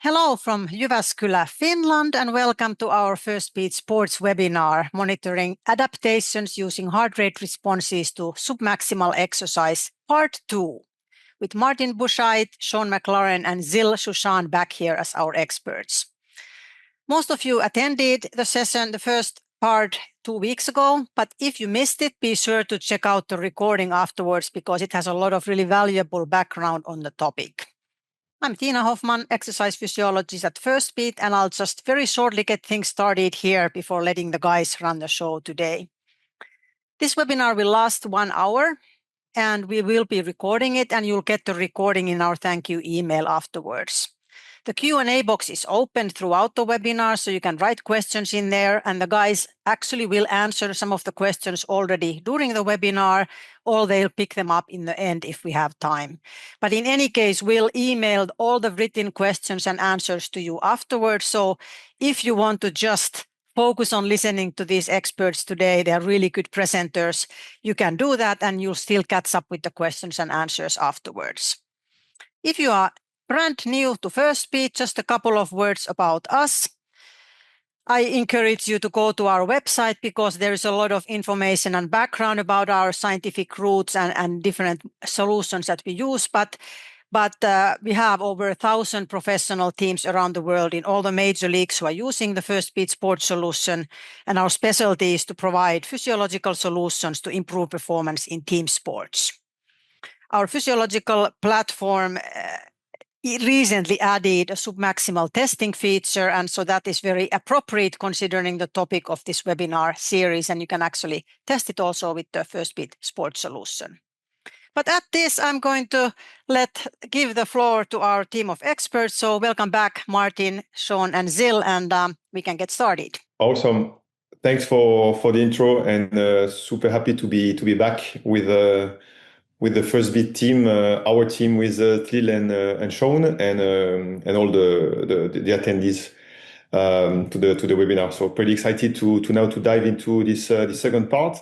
Hello from Jyväskylä, Finland, and welcome to our Firstbeat sports webinar, monitoring adaptations using heart rate responses to submaximal exercise, part 2, with Martin Buchheit, Shaun McLaren, and Tzlil Shushan back here as our experts. Most of you attended the session, the first part, 2 weeks ago, but if you missed it, be sure to check out the recording afterwards because it has a lot of really valuable background on the topic. I'm Tiina Hoffman, exercise physiologist at Firstbeat, and I'll just very shortly get things started here before letting the guys run the show today. This webinar will last 1 hour, and we will be recording it, and you'll get the recording in our thank you email afterwards. The Q&A box is open throughout the webinar, so you can write questions in there, and the guys actually will answer some of the questions already during the webinar, or they'll pick them up in the end if we have time. But in any case, we'll email all the written questions and answers to you afterwards. So if you want to just focus on listening to these experts today, they're really good presenters, you can do that, and you'll still catch up with the questions and answers afterwards. If you are brand new to Firstbeat, just a couple of words about us. I encourage you to go to our website because there is a lot of information and background about our scientific roots and different solutions that we use. But we have over 1,000 professional teams around the world in all the major leagues who are using the Firstbeat sports solution. And our specialty is to provide physiological solutions to improve performance in team sports. Our physiological platform recently added a submaximal testing feature, and so that is very appropriate considering the topic of this webinar series, and you can actually test it also with the Firstbeat sports solution. But at this, I'm going to give the floor to our team of experts. So welcome back, Martin, Shaun, and Tzlil, and we can get started. Awesome. Thanks for the intro, and super happy to be back with the Firstbeat team, our team with Tzlil and Shaun, and all the attendees to the webinar. So pretty excited to now dive into this second part.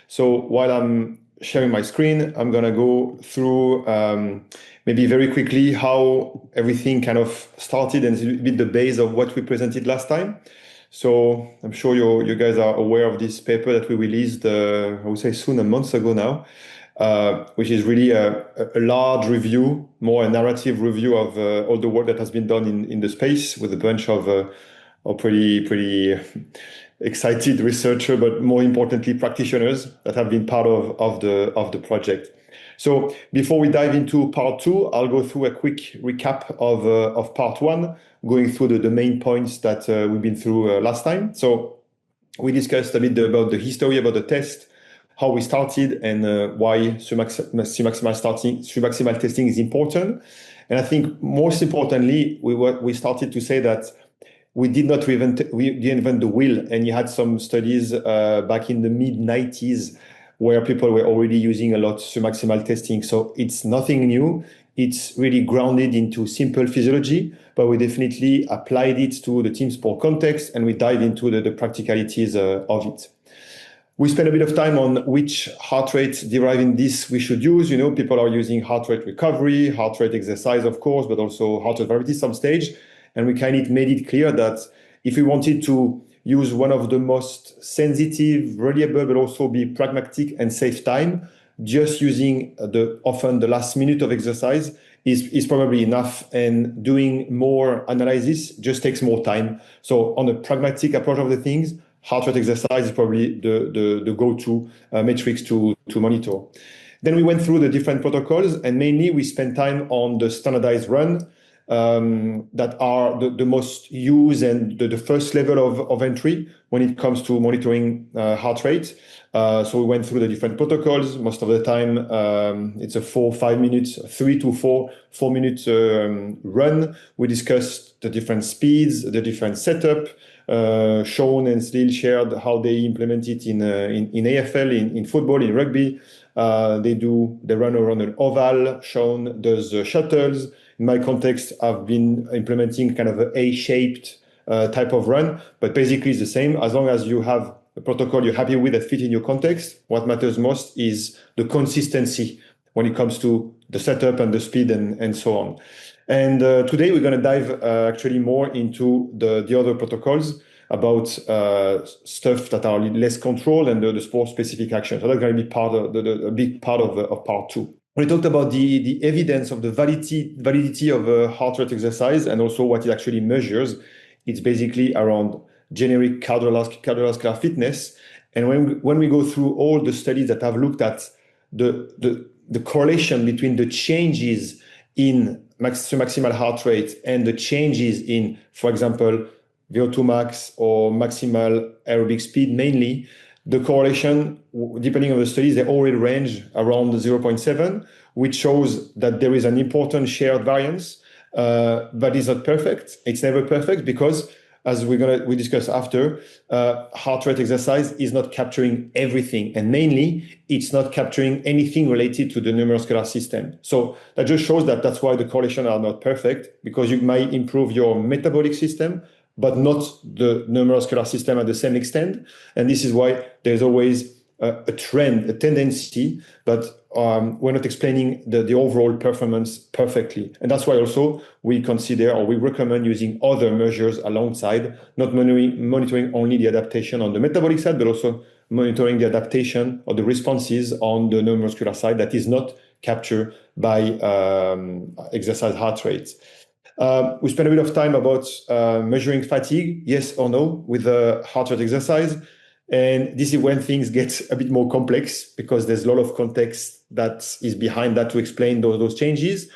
So while I'm sharing my screen, I'm gonna go through maybe very quickly how everything kind of started and a bit the base of what we presented last time. So I'm sure you guys are aware of this paper that we released, I would say soon, a month ago now. Which is really a large review, more a narrative review of all the work that has been done in the space with a bunch of pretty excited researchers, but more importantly, practitioners that have been part of the project. So before we dive into part 2, I'll go through a quick recap of part 1, going through the main points that we've been through last time. So we discussed a bit about the history, about the test, how we started, and why submaximal testing is important. And I think most importantly, we started to say that we didn't invent the wheel, and you had some studies back in the mid-90s where people were already using a lot submaximal testing. So it's nothing new. It's really grounded into simple physiology, but we definitely applied it to the team sport context, and we dive into the practicalities of it. We spent a bit of time on which heart rate deriving this we should use. You know, people are using heart rate recovery, heart rate exercise, of course, but also heart rate variability some stage. And we kind of made it clear that if we wanted to use one of the most sensitive, reliable, but also be pragmatic and save time, just using often the last minute of exercise is probably enough, and doing more analysis just takes more time. So on a pragmatic approach of the things, heart rate exercise is probably the go-to metrics to monitor. Then we went through the different protocols, and mainly we spent time on the standardized run that are the most used and the first level of entry when it comes to monitoring heart rate. So we went through the different protocols. Most of the time, it's a 4-5 minutes, 3 to 4 minutes run. We discussed the different speeds, the different setup. Shaun and Tzlil shared how they implement it in AFL, in football, in rugby. They run around an oval. Shaun does shuttles. In my context, I've been implementing kind of an A-shaped type of run, but basically it's the same. As long as you have a protocol you're happy with that fit in your context, what matters most is the consistency when it comes to the setup and the speed and so on. And today we're going to dive actually more into the other protocols about stuff that are less controlled and the sport-specific action. So that's going to be part of a big part of part two. We talked about the evidence of the validity of a heart rate exercise and also what it actually measures. It's basically around generic cardiovascular fitness. And when we go through all the studies that have looked at the correlation between the changes in maximal heart rate and the changes in, for example, VO2 max or maximal aerobic speed mainly, the correlation, depending on the studies, they already range around 0.7, which shows that there is an important shared variance, but it's not perfect. It's never perfect because, as we discuss after, heart rate exercise is not capturing everything, and mainly it's not capturing anything related to the neuromuscular system. So that just shows that that's why the correlations are not perfect, because you might improve your metabolic system, but not the neuromuscular system at the same extent. And this is why there's always a trend, a tendency, but we're not explaining the overall performance perfectly. And that's why also we consider or we recommend using other measures alongside, not monitoring only the adaptation on the metabolic side, but also monitoring the adaptation or the responses on the neuromuscular side that is not captured by exercise heart rates. We spent a bit of time about measuring fatigue, yes or no, with the heart rate exercise. And this is when things get a bit more complex because there's a lot of context that is behind that to explain those changes.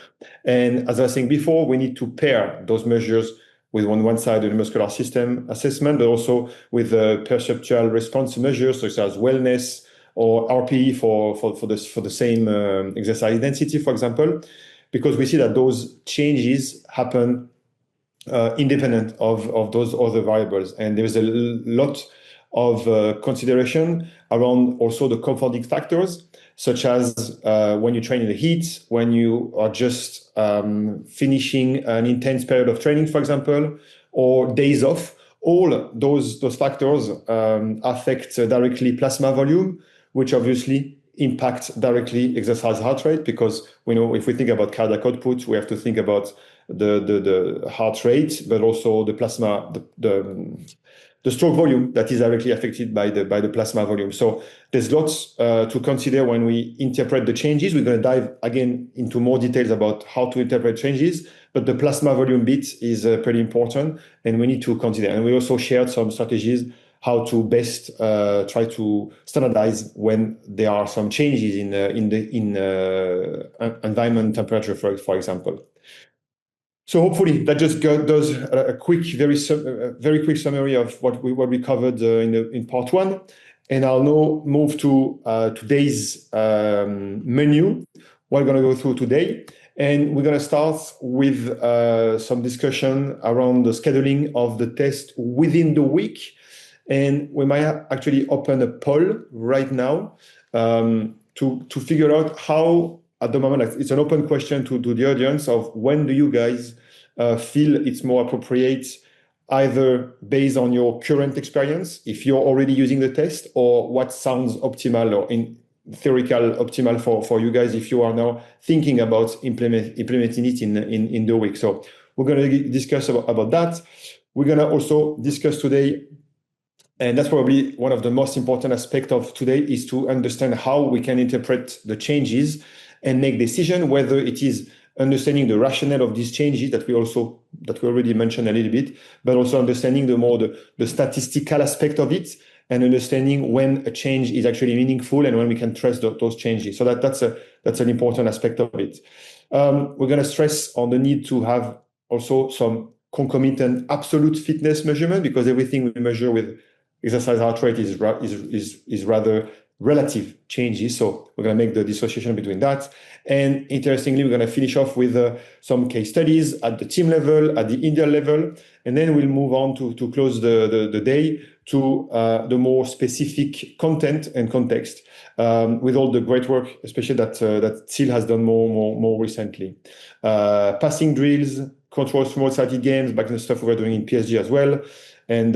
And as I was saying before, we need to pair those measures with on one side the muscular system assessment, but also with perceptual response measures such as wellness or RPE for the same exercise intensity, for example, because we see that those changes happen independent of those other variables. And there's a lot of consideration around also the comforting factors, such as when you train in the heat, when you are just finishing an intense period of training, for example, or days off. All those factors affect directly plasma volume, which obviously impacts directly exercise heart rate, because we know if we think about cardiac output, we have to think about the heart rate, but also the plasma, the stroke volume that is directly affected by the plasma volume. So there's lots to consider when we interpret the changes. We're going to dive again into more details about how to interpret changes, but the plasma volume bit is pretty important and we need to consider. And we also shared some strategies how to best try to standardize when there are some changes in environment temperature, for example. So hopefully that just does a quick, very quick summary of what we covered in part one. And I'll now move to today's menu. What we're going to go through today. And we're going to start with some discussion around the scheduling of the test within the week. And we might actually open a poll right now to figure out how, at the moment, it's an open question to the audience of when do you guys feel it's more appropriate, either based on your current experience, if you're already using the test, or what sounds optimal or in theoretical optimal for you guys if you are now thinking about implementing it in the week. So we're going to discuss about that. We're going to also discuss today, and that's probably one of the most important aspects of today, is to understand how we can interpret the changes and make decision, whether it is understanding the rationale of these changes that we already mentioned a little bit, but also understanding the statistical aspect of it and understanding when a change is actually meaningful and when we can trust those changes. So that's an important aspect of it. We're going to stress on the need to have also some concomitant absolute fitness measurement, because everything we measure with exercise heart rate is rather relative changes. So we're going to make the dissociation between that. And interestingly, we're going to finish off with some case studies at the team level, at the individual level, and then we'll move on to close the day to the more specific content and context with all the great work, especially that Tzlil has done more recently. Passing drills, control small-sided games, back in the stuff we were doing in PSG as well, and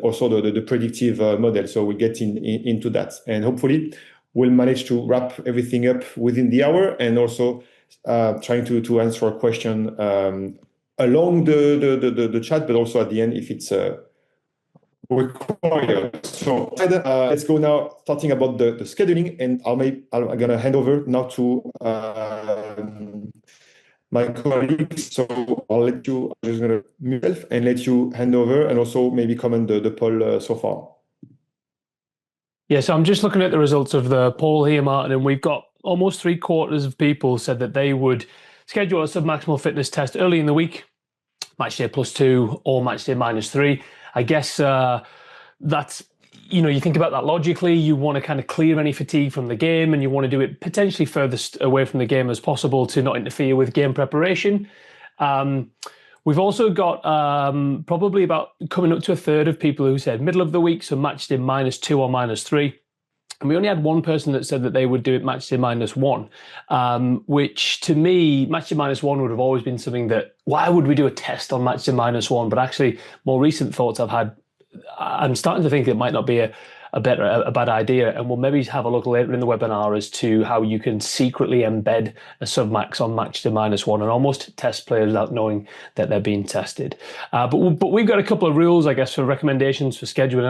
also the predictive model. So we get into that, and hopefully we'll manage to wrap everything up within the hour and also trying to answer a question along the chat, but also at the end if it's required. So let's go now, starting about the scheduling, and I'm going to hand over now to my colleagues. So I'm just going to mute myself and let you hand over and also maybe comment the poll so far. Yeah, so I'm just looking at the results of the poll here, Martin, and we've got almost 3/4 of people said that they would schedule a submaximal fitness test early in the week, match day +2 or match day -3. I guess that's, you think about that logically, you want to kind of clear any fatigue from the game and you want to do it potentially furthest away from the game as possible to not interfere with game preparation. We've also got probably about coming up to a third of people who said middle of the week, so match day -2 or -3. And we only had one person that said that they would do it match day -1, which to me, match day -1 would have always been something that, why would we do a test on match day -1? But actually, more recent thoughts I've had, I'm starting to think it might not be a bad idea, and we'll maybe have a look later in the webinar as to how you can secretly embed a submax on match day -1 and almost test players without knowing that they're being tested. But we've got a couple of rules, I guess, for recommendations for scheduling.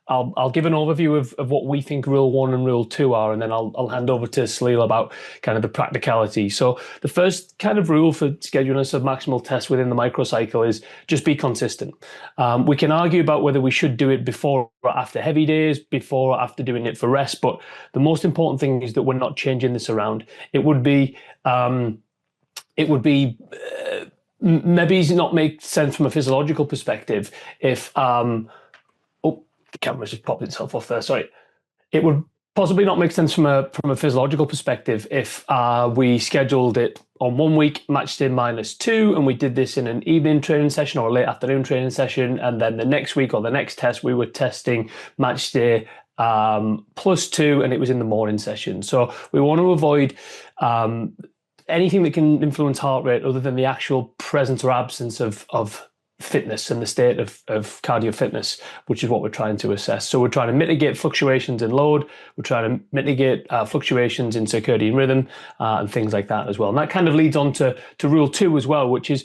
I'll give an overview of what we think Rule 1 and Rule 2 are, and then I'll hand over to Tzlil about kind of the practicality. So the first kind of rule for scheduling a submaximal test within the microcycle is just be consistent. We can argue about whether we should do it before or after heavy days, before or after doing it for rest, but the most important thing is that we're not changing this around. It would be maybe not make sense from a physiological perspective if the camera's just popped itself off there. Sorry. It would possibly not make sense from a physiological perspective if we scheduled it on 1 week, match day -2, and we did this in an evening training session or a late afternoon training session, and then the next week or the next test we were testing match day +2, and it was in the morning session. So we want to avoid anything that can influence heart rate other than the actual presence or absence of fitness and the state of cardio fitness, which is what we're trying to assess. So we're trying to mitigate fluctuations in load, we're trying to mitigate fluctuations in circadian rhythm and things like that as well. And that kind of leads on to Rule 2 as well, which is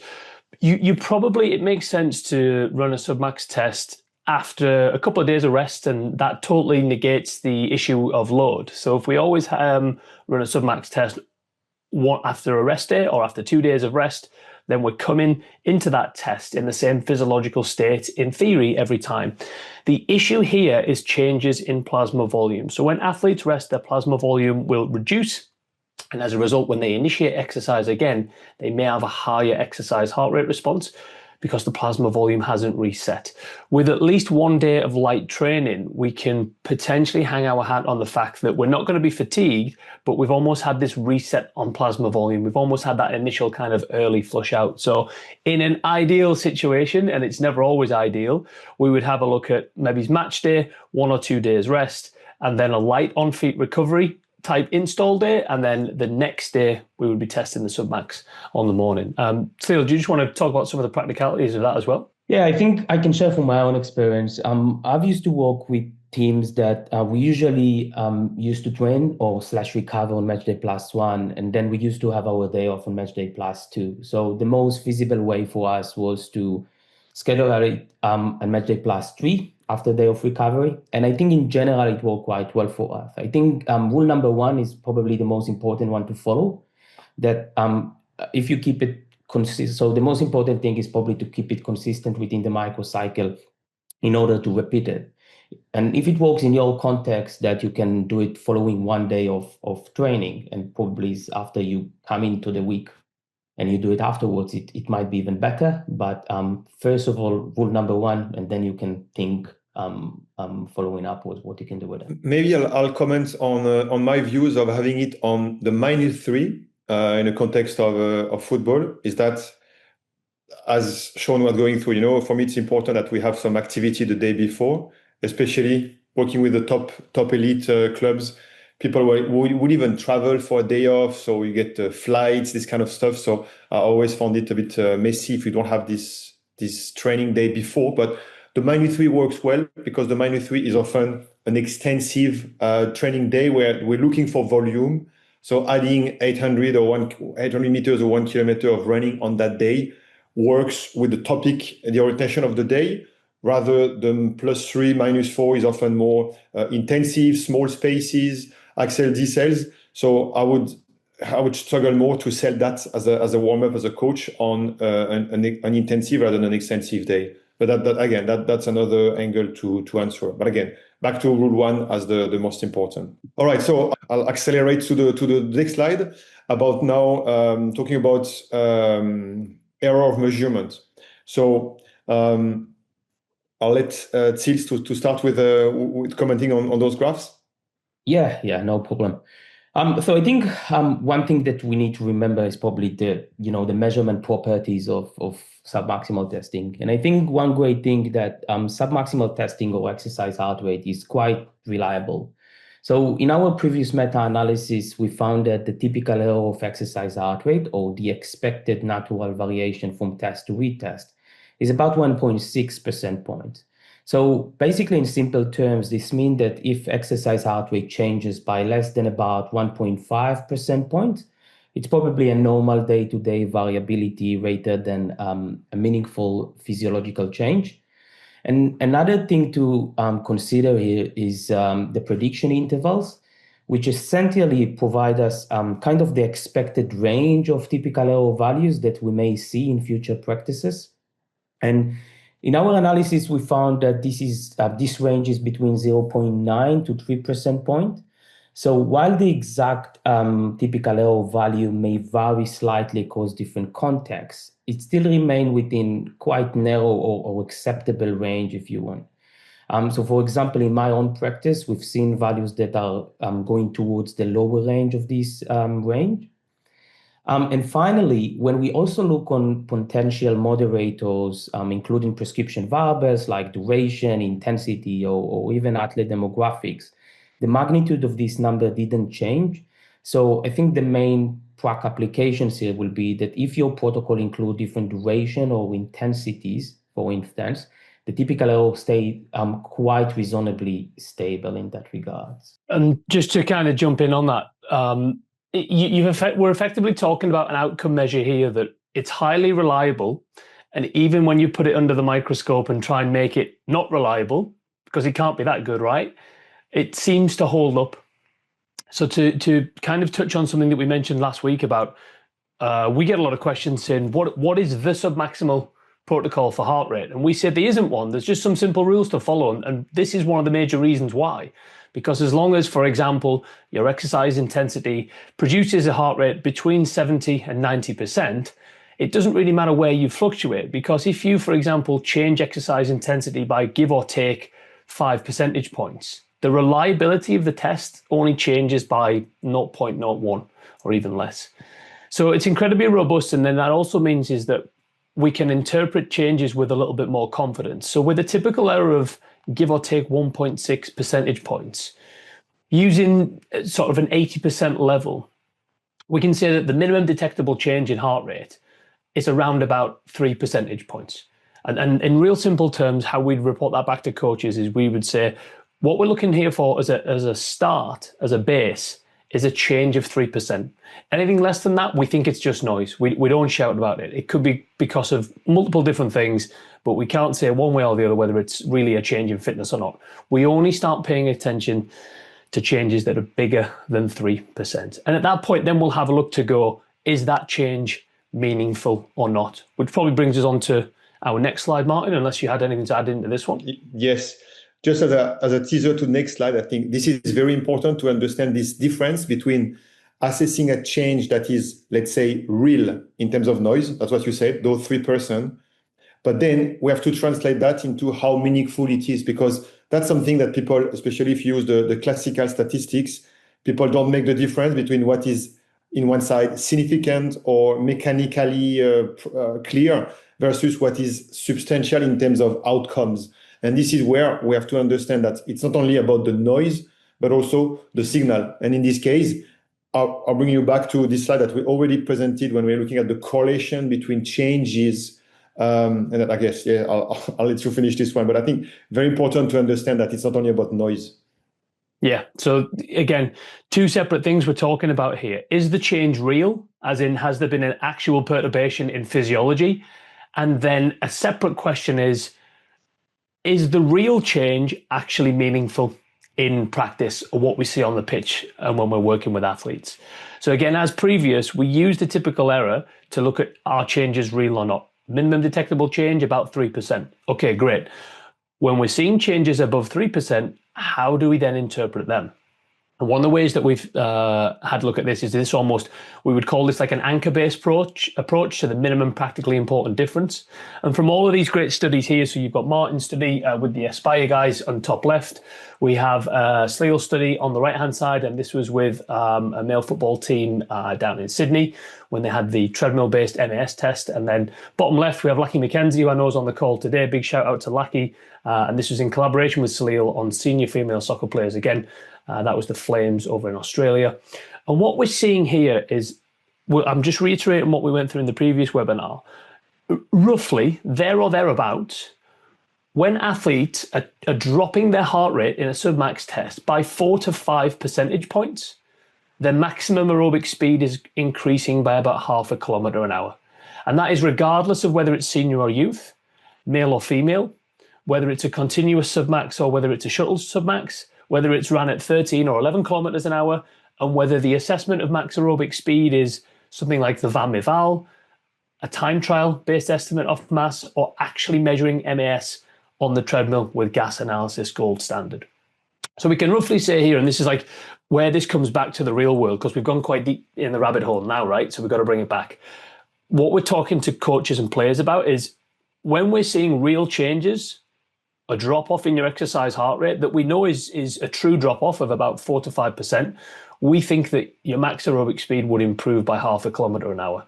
it makes sense to run a submax test after a couple of days of rest, and that totally negates the issue of load. So if we always run a submax test after a rest day or after 2 days of rest, then we're coming into that test in the same physiological state, in theory, every time. The issue here is changes in plasma volume. So when athletes rest, their plasma volume will reduce. And as a result, when they initiate exercise again, they may have a higher exercise heart rate response because the plasma volume hasn't reset. With at least 1 day of light training, we can potentially hang our hat on the fact that we're not going to be fatigued, but we've almost had this reset on plasma volume. We've almost had that initial kind of early flush out. So in an ideal situation, and it's never always ideal, we would have a look at maybe match day, 1 or 2 days rest, and then a light on-feet recovery type install day, and then the next day we would be testing the submax on the morning. Tzlil, do you just want to talk about some of the practicalities of that as well? Yeah, I think I can share from my own experience. I've used to work with teams that we usually used to train or / recover on match day +1, and then we used to have our day off on match day +2. So the most feasible way for us was to schedule it on match day +3 after day of recovery. And I think in general, it worked quite well for us. I think rule number 1 is probably the most important one to follow, that if you keep it consistent, so the most important thing is probably to keep it consistent within the microcycle in order to repeat it. And if it works in your context, that you can do it following 1 day of training, and probably after you come into the week and you do it afterwards, it might be even better. But first of all, rule number 1, and then you can think following up with what you can do with it. Maybe I'll comment on my views of having it on the -3 in the context of football. Is that, as Shaun was going through, for me it's important that we have some activity the day before, especially working with the top elite clubs. People would even travel for a day off, so you get flights, this kind of stuff. So I always found it a bit messy if you don't have this training day before. But the -3 works well because the -3 is often an extensive training day where we're looking for volume. So adding 800 meters or 1 kilometer of running on that day works with the topic, the orientation of the day, rather than +3, -4 is often more intensive, small spaces, accel decels. So I would struggle more to sell that as a warm-up as a coach on an intensive rather than an extensive day. But that's another angle to answer. But again, back to rule one as the most important. All right, so I'll accelerate to the next slide about now talking about error of measurement. So I'll let Tzlil to start with commenting on those graphs. Yeah, no problem. So I think one thing that we need to remember is probably the measurement properties of submaximal testing. And I think one great thing that submaximal testing or exercise heart rate is quite reliable. So in our previous meta-analysis, we found that the typical error of exercise heart rate, or the expected natural variation from test to retest, is about 1.6 percentage points. So basically, in simple terms, this means that if exercise heart rate changes by less than about 1.5 percentage points, it's probably a normal day-to-day variability rather than a meaningful physiological change. And another thing to consider here is the prediction intervals, which essentially provide us kind of the expected range of typical error values that we may see in future practices. And in our analysis, we found that this range is between 0.9 to 3 percentage points. So while the exact typical error value may vary slightly across different contexts, it still remains within quite narrow or acceptable range, if you want. So for example, in my own practice, we've seen values that are going towards the lower range of this range. And finally, when we also look on potential moderators, including prescription variables like duration, intensity, or even athlete demographics, the magnitude of this number didn't change. So I think the main prac applications here will be that if your protocol includes different duration or intensities, for instance, the typical error stay quite reasonably stable in that regard. And just to kind of jump in on that, we're effectively talking about an outcome measure here that it's highly reliable, and even when you put it under the microscope and try and make it not reliable, because it can't be that good, right? It seems to hold up. So to kind of touch on something that we mentioned last week about, we get a lot of questions saying, what is the submaximal protocol for heart rate? And we said there isn't one. There's just some simple rules to follow, and this is one of the major reasons why. Because as long as, for example, your exercise intensity produces a heart rate between 70 and 90%, it doesn't really matter where you fluctuate. Because if you, for example, change exercise intensity by give or take 5 percentage points, the reliability of the test only changes by 0.01 or even less. So it's incredibly robust. And then that also means is that we can interpret changes with a little bit more confidence. So with a typical error of give or take 1.6 percentage points, using sort of an 80% level, we can say that the minimum detectable change in heart rate is around about 3 percentage points. And in real simple terms, how we'd report that back to coaches is we would say, what we're looking here for as a start, as a base, is a change of 3%. Anything less than that, we think it's just noise. We don't shout about it. It could be because of multiple different things, but we can't say one way or the other whether it's really a change in fitness or not. We only start paying attention to changes that are bigger than 3%. And at that point, then we'll have a look to go, is that change meaningful or not? Which probably brings us on to our next slide, Martin, unless you had anything to add into this one. Yes. Just as a teaser to the next slide, I think this is very important to understand this difference between assessing a change that is, let's say, real in terms of noise. That's what you said, those 3%. But then we have to translate that into how meaningful it is, because that's something that people, especially if you use the classical statistics, people don't make the difference between what is, in one side, significant or mechanically clear versus what is substantial in terms of outcomes. And this is where we have to understand that it's not only about the noise, but also the signal. And in this case, I'll bring you back to this slide that we already presented when we were looking at the correlation between changes. And I guess, I'll let you finish this one. But I think very important to understand that it's not only about noise. Yeah. So again, two separate things we're talking about here. Is the change real? As in, has there been an actual perturbation in physiology? And then a separate question is the real change actually meaningful in practice or what we see on the pitch and when we're working with athletes? So again, as previous, we use the typical error to look at are changes real or not. Minimum detectable change, about 3%. Okay, great. When we're seeing changes above 3%, how do we then interpret them? And one of the ways that we've had a look at this is this almost, we would call this like an anchor-based approach to the minimum practically important difference. And from all of these great studies here, so you've got Martin's study with the Aspire guys on top left. We have a Tzlil study on the right-hand side, and this was with a male football team down in Sydney when they had the treadmill-based MAS test. And then bottom left, we have Lachie McKenzie, who I know is on the call today. Big shout out to Lachie. And this was in collaboration with Tzlil on senior female soccer players. Again, that was the Flames over in Australia. And what we're seeing here is, I'm just reiterating what we went through in the previous webinar. Roughly, there or thereabouts, when athletes are dropping their heart rate in a submax test by 4 to 5 percentage points, their maximum aerobic speed is increasing by about 0.5 kilometre an hour. And that is regardless of whether it's senior or youth, male or female, whether it's a continuous submax or whether it's a shuttle submax, whether it's run at 13 or 11 kilometers an hour, and whether the assessment of max aerobic speed is something like the VAM eval, a time trial based estimate of mass, or actually measuring MAS on the treadmill with gas analysis gold standard. So we can roughly say here, and this is like where this comes back to the real world, because we've gone quite deep in the rabbit hole now, right? So we've got to bring it back. What we're talking to coaches and players about is when we're seeing real changes, a drop off in your exercise heart rate that we know is a true drop off of about 4 to 5%, we think that your max aerobic speed would improve by 0.5 kilometre an hour.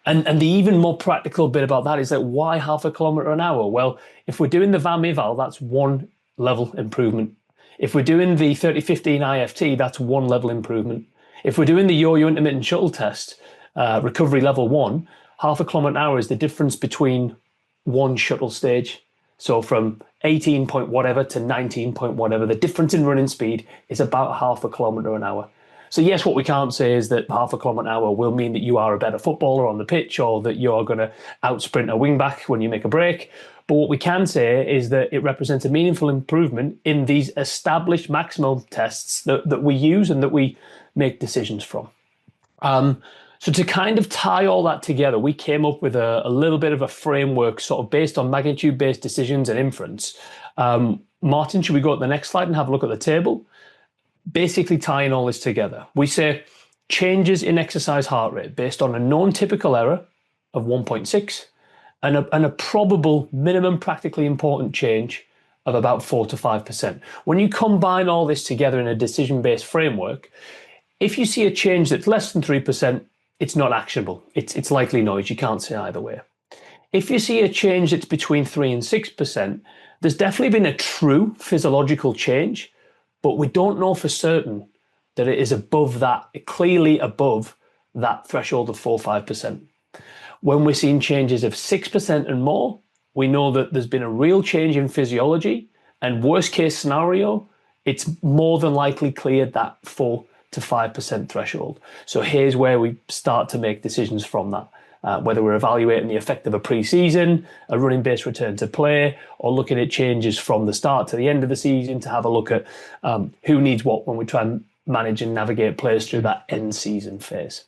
And the even more practical bit about that is that why 0.5 kilometre an hour? Well, if we're doing the VAM eval, that's 1 level improvement. If we're doing the 30-15 IFT, that's 1 level improvement. If we're doing the yo-yo intermittent shuttle test, recovery level 1, 0.5 kilometre an hour is the difference between 1 shuttle stage. So from 18 point whatever to 19 point whatever, the difference in running speed is about 0.5 kilometre an hour. So yes, what we can't say is that 0.5 kilometre an hour will mean that you are a better footballer on the pitch or that you're going to outsprint a wing back when you make a break. But what we can say is that it represents a meaningful improvement in these established maximal tests that we use and that we make decisions from. So to kind of tie all that together, we came up with a little bit of a framework sort of based on magnitude-based decisions and inference. Martin, should we go to the next slide and have a look at the table? Basically tying all this together. We say changes in exercise heart rate based on a known typical error of 1.6 and a probable minimum practically important change of about 4 to 5%. When you combine all this together in a decision-based framework, if you see a change that's less than 3%, it's not actionable. It's likely noise. You can't say either way. If you see a change that's between 3 and 6%, there's definitely been a true physiological change, but we don't know for certain that it is above that, clearly above that threshold of 4 or 5%. When we're seeing changes of 6% and more, we know that there's been a real change in physiology, and worst case scenario, it's more than likely cleared that 4 to 5% threshold. So here's where we start to make decisions from that, whether we're evaluating the effect of a pre-season, a running-based return to play, or looking at changes from the start to the end of the season to have a look at who needs what when we try and manage and navigate players through that end season phase.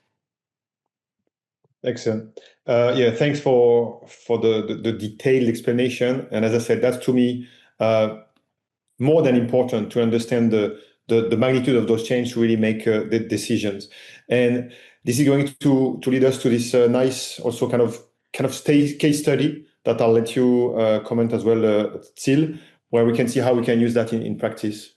Excellent. Yeah, thanks for the detailed explanation. And as I said, that's to me more than important to understand the magnitude of those changes to really make the decisions. And this is going to lead us to this nice also kind of case study that I'll let you comment as well, Tzlil, where we can see how we can use that in practice.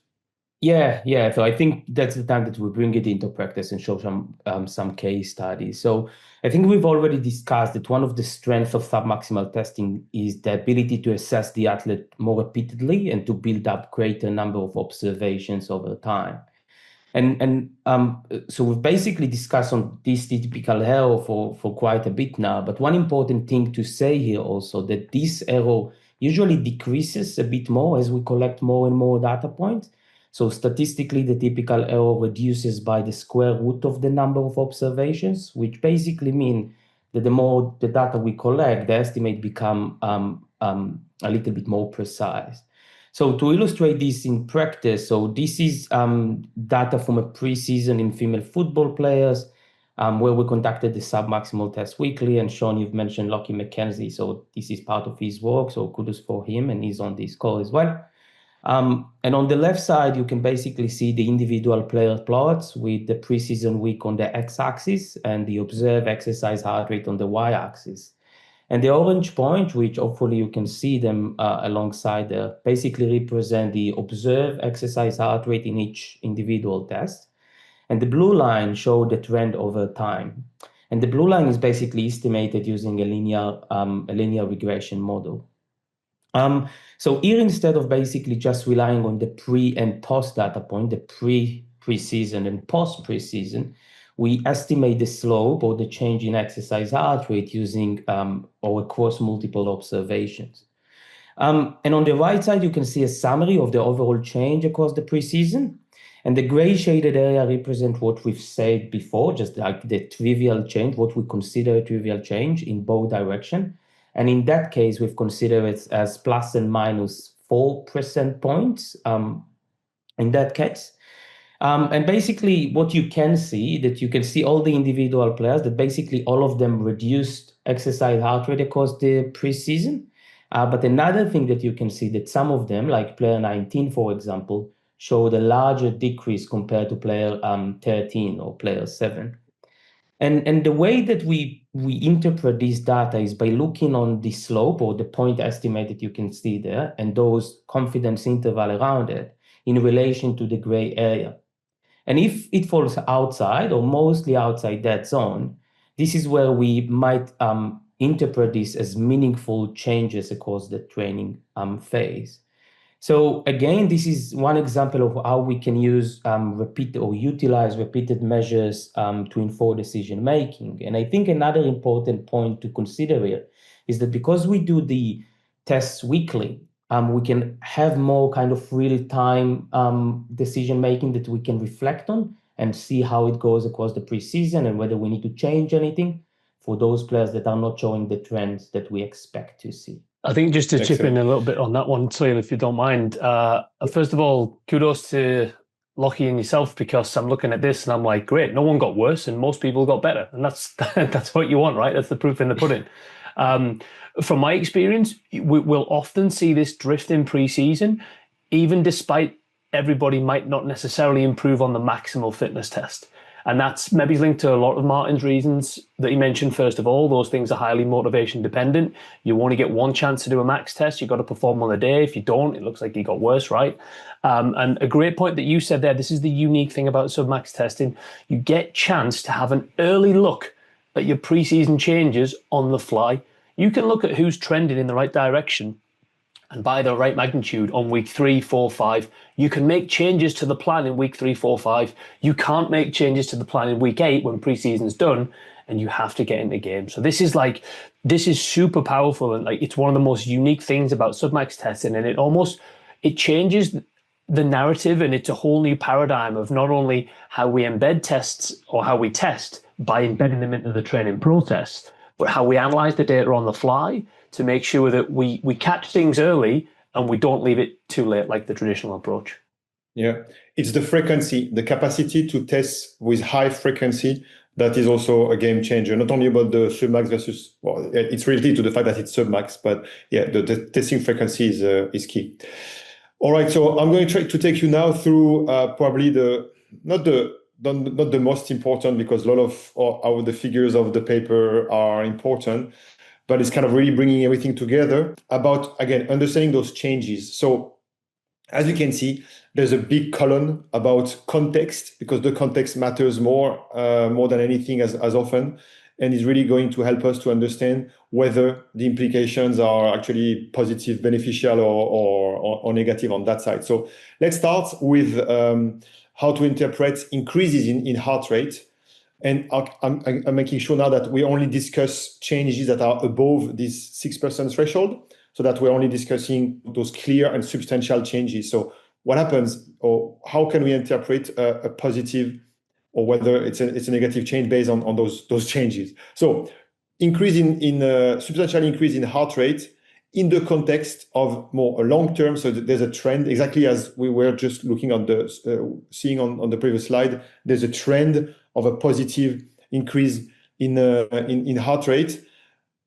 Yeah. So I think that's the time that we bring it into practice and show some case studies. So I think we've already discussed that one of the strengths of submaximal testing is the ability to assess the athlete more repeatedly and to build up greater number of observations over time. And so we've basically discussed on this typical error for quite a bit now. But one important thing to say here also that this error usually decreases a bit more as we collect more and more data points. So statistically, the typical error reduces by the square root of the number of observations, which basically mean that the more the data we collect, the estimate become a little bit more precise. So to illustrate this in practice, so this is data from a preseason in female football players, where we conducted the submaximal test weekly. And Shaun, you've mentioned Lockie McKenzie, so this is part of his work, so kudos for him, and he's on this call as well. And on the left side, you can basically see the individual player plots with the preseason week on the x-axis and the observed exercise heart rate on the y-axis. And the orange point, which hopefully you can see them alongside there, basically represent the observed exercise heart rate in each individual test. And the blue line show the trend over time. And the blue line is basically estimated using a linear regression model. So here, instead of basically just relying on the pre and post data point, the preseason and post-preseason, we estimate the slope or the change in exercise heart rate using or across multiple observations. And on the right side, you can see a summary of the overall change across the preseason. And the gray shaded area represent what we've said before, just like the trivial change, what we consider a trivial change in both directions. And in that case, we've considered it as plus and minus 4% points in that case. And basically what you can see, that you can see all the individual players, that basically all of them reduced exercise heart rate across the preseason. But another thing that you can see that some of them, like player 19, for example, showed a larger decrease compared to player 13 or player 7. And the way that we interpret this data is by looking on the slope or the point estimate that you can see there and those confidence interval around it in relation to the gray area. And if it falls outside or mostly outside that zone, this is where we might interpret this as meaningful changes across the training phase. So again, this is one example of how we can use utilize repeated measures to inform decision making. And I think another important point to consider here is that because we do the tests weekly, we can have more kind of real-time decision making that we can reflect on and see how it goes across the preseason and whether we need to change anything for those players that are not showing the trends that we expect to see. I think just to chip in a little bit on that one, Tzlil, if you don't mind. First of all, kudos to Lockie and yourself, because I'm looking at this and I'm like, great, no one got worse and most people got better. And that's what you want, right? That's the proof in the pudding. From my experience, we'll often see this drift in preseason, even despite everybody might not necessarily improve on the maximal fitness test. And that's maybe linked to a lot of Martin's reasons that he mentioned. First of all, those things are highly motivation dependent. You only get one chance to do a max test. You've got to perform on the day. If you don't, it looks like you got worse, right? And a great point that you said there, this is the unique thing about submax testing. You get chance to have an early look at your preseason changes on the fly. You can look at who's trending in the right direction and by the right magnitude on week 3, 4, 5. You can make changes to the plan in week 3, 4, 5. You can't make changes to the plan in week 8 when preseason's done, and you have to get in the game. So this is super powerful, and like it's one of the most unique things about submax testing, and it changes the narrative, and it's a whole new paradigm of not only how we embed tests or how we test by embedding them into the training process, but how we analyze the data on the fly to make sure that we catch things early and we don't leave it too late like the traditional approach. Yeah, it's the frequency, the capacity to test with high frequency that is also a game changer. Not only about the submax versus, well, it's related to the fact that it's submax, but yeah, the testing frequency is key. All right, so I'm going to try to take you now through probably not the most important, because a lot of the figures of the paper are important, but it's kind of really bringing everything together about, again, understanding those changes. So as you can see, there's a big column about context, because the context matters more than anything as often, and is really going to help us to understand whether the implications are actually positive, beneficial, or negative on that side. So let's start with how to interpret increases in heart rate. And I'm making sure now that we only discuss changes that are above this 6% threshold, so that we're only discussing those clear and substantial changes. So what happens, or how can we interpret a positive or whether it's a negative change based on those changes. So substantial increase in heart rate in the context of more a long-term, so there's a trend, exactly as we were just looking at seeing on the previous slide, there's a trend of a positive increase in heart rate.